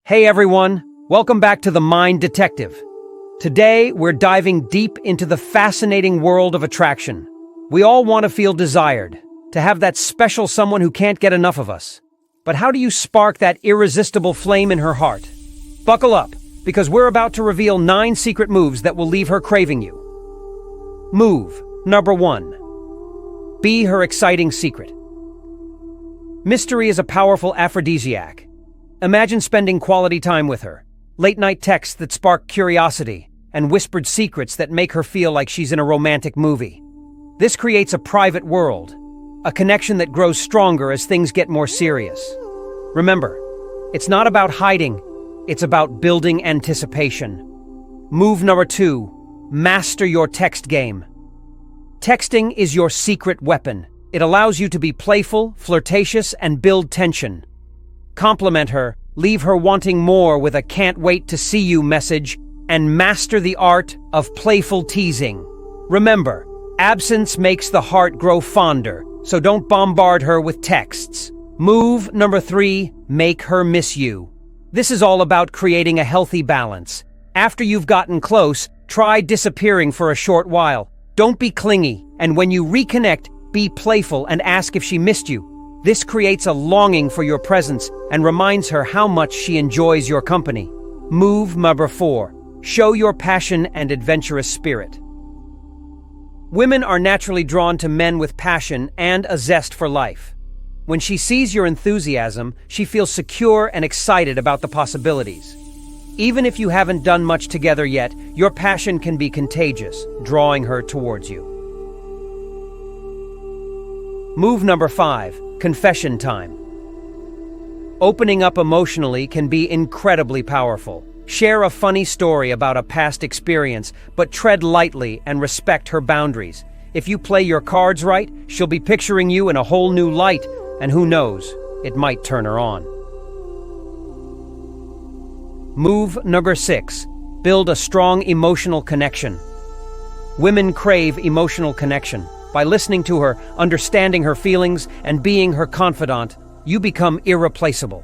Hey everyone, welcome back to The Mind Detective. Today, we're diving deep into the fascinating world of attraction. We all want to feel desired, to have that special someone who can't get enough of us. But how do you spark that irresistible flame in her heart? Buckle up, because we're about to reveal 9 secret moves that will leave her craving you. Move number 1. Be her exciting secret. Mystery is a powerful aphrodisiac. Imagine spending quality time with her, late-night texts that spark curiosity, and whispered secrets that make her feel like she's in a romantic movie. This creates a private world, a connection that grows stronger as things get more serious. Remember, it's not about hiding, it's about building anticipation. Move number 2, master your text game. Texting is your secret weapon. It allows you to be playful, flirtatious, and build tension. Compliment her, leave her wanting more with a "can't wait to see you" message, and master the art of playful teasing. Remember, absence makes the heart grow fonder, so don't bombard her with texts. Move number 3, make her miss you. This is all about creating a healthy balance. After you've gotten close, try disappearing for a short while. Don't be clingy, and when you reconnect, be playful and ask if she missed you. This creates a longing for your presence and reminds her how much she enjoys your company. Move number 4. Show your passion and adventurous spirit. Women are naturally drawn to men with passion and a zest for life. When she sees your enthusiasm, she feels secure and excited about the possibilities. Even if you haven't done much together yet, your passion can be contagious, drawing her towards you. Move number 5. Confession time. Opening up emotionally can be incredibly powerful. Share a funny story about a past experience, but tread lightly and respect her boundaries. If you play your cards right, she'll be picturing you in a whole new light, and who knows, it might turn her on. Move number 6. Build a strong emotional connection. Women crave emotional connection. By listening to her, understanding her feelings, and being her confidant, you become irreplaceable.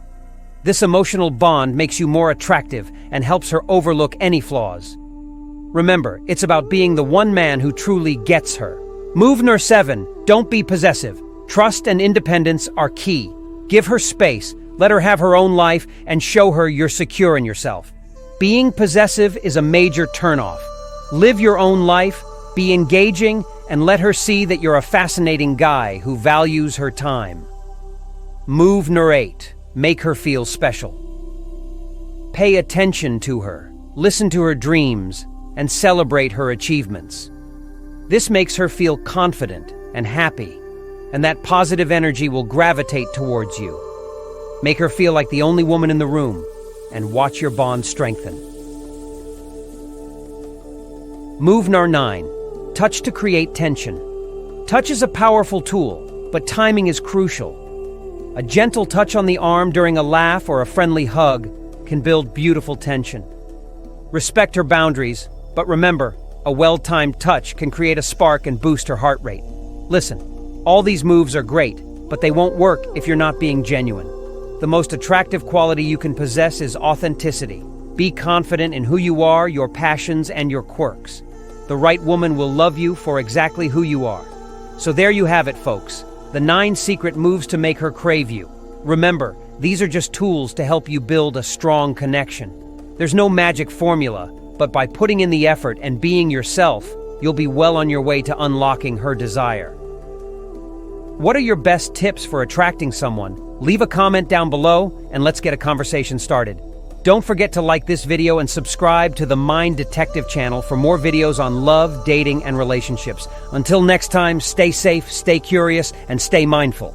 This emotional bond makes you more attractive and helps her overlook any flaws. Remember, it's about being the one man who truly gets her. Move number 7. Don't be possessive. Trust and independence are key. Give her space, let her have her own life, and show her you're secure in yourself. Being possessive is a major turnoff. Live your own life, be engaging, and let her see that you're a fascinating guy who values her time. Move number 8. Make her feel special. Pay attention to her, listen to her dreams, and celebrate her achievements. This makes her feel confident and happy, and that positive energy will gravitate towards you. Make her feel like the only woman in the room, and watch your bond strengthen. Move number 9. Touch to create tension. Touch is a powerful tool, but timing is crucial. A gentle touch on the arm during a laugh or a friendly hug can build beautiful tension. Respect her boundaries, but remember, a well-timed touch can create a spark and boost her heart rate. Listen, all these moves are great, but they won't work if you're not being genuine. The most attractive quality you can possess is authenticity. Be confident in who you are, your passions, and your quirks. The right woman will love you for exactly who you are. So there you have it, folks. The 9 secret moves to make her crave you. Remember, these are just tools to help you build a strong connection. There's no magic formula, but by putting in the effort and being yourself, you'll be well on your way to unlocking her desire. What are your best tips for attracting someone? Leave a comment down below and let's get a conversation started. Don't forget to like this video and subscribe to the Mind Detective channel for more videos on love, dating, and relationships. Until next time, stay safe, stay curious, and stay mindful.